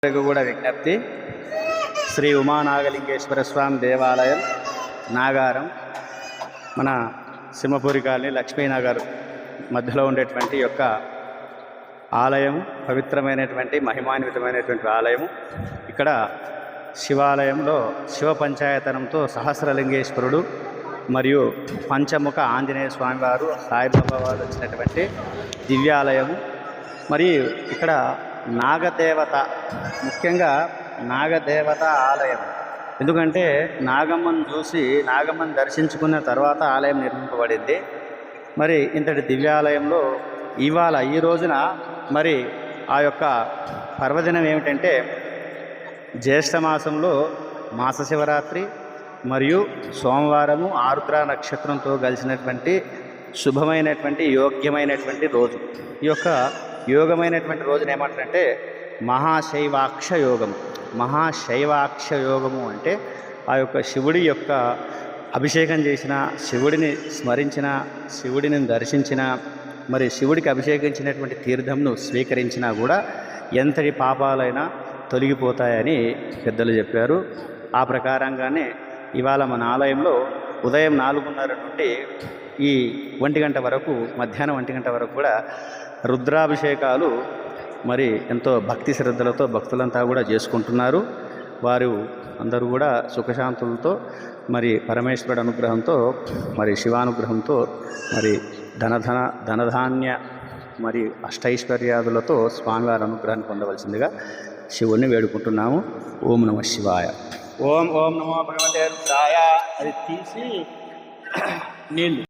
కూడా విజ్ఞప్తి. శ్రీ ఉమానాగలింగేశ్వర స్వామి దేవాలయం, నాగారం, మన సింహపూరి కాలనీ, లక్ష్మీనగర్ మధ్యలో ఉండేటువంటి యొక్క ఆలయం పవిత్రమైనటువంటి మహిమాన్వితమైనటువంటి ఆలయము. ఇక్కడ శివాలయంలో శివ పంచాయతనంతో సహస్రలింగేశ్వరుడు మరియు పంచముఖ ఆంజనేయ స్వామివారు, సాయిబాబా వారు వచ్చినటువంటి దివ్యాలయము. మరియు ఇక్కడ నాగదేవత, ముఖ్యంగా నాగదేవత ఆలయం. ఎందుకంటే నాగమ్మను చూసి, నాగమ్మను దర్శించుకున్న తర్వాత ఆలయం నిర్మింపబడింది. మరి ఇంతటి దివ్యాలయంలో ఇవాళ ఈ రోజున మరి ఆ యొక్క పర్వదినం ఏమిటంటే జ్యేష్ఠ మాసంలో మాస శివరాత్రి మరియు సోమవారము ఆరుద్ర నక్షత్రంతో కలిసినటువంటి శుభమైనటువంటి యోగ్యమైనటువంటి రోజు. ఈ యొక్క యోగమైనటువంటి రోజున ఏమంటారంటే మహాశైవాక్ష యోగము. మహాశైవాక్ష యోగము అంటే ఆ యొక్క శివుడి యొక్క అభిషేకం చేసిన, శివుడిని స్మరించిన, శివుడిని దర్శించిన, మరి శివుడికి అభిషేకించినటువంటి తీర్థంను స్వీకరించినా కూడా ఎంతటి పాపాలైనా తొలగిపోతాయని పెద్దలు చెప్పారు. ఆ ప్రకారంగానే ఇవాళ మన ఆలయంలో ఉదయం 4:30 నుండి ఈ 1 గంట వరకు, మధ్యాహ్నం 1 గంట వరకు కూడా రుద్రాభిషేకాలు మరి ఎంతో భక్తి శ్రద్ధలతో భక్తులంతా కూడా చేసుకుంటున్నారు. వారు అందరూ కూడా సుఖశాంతులతో, మరి పరమేశ్వరుడు అనుగ్రహంతో, మరి శివానుగ్రహంతో, మరి ధనధాన్య మరి అష్టైశ్వర్యాదులతో స్వామివారి అనుగ్రహాన్ని పొందవలసిందిగా శివుణ్ణి వేడుకుంటున్నాము. ఓం నమః శివాయ. ఓం ఓం నమో భగవతే రుద్రాయ. అది తీసి నీళ్ళు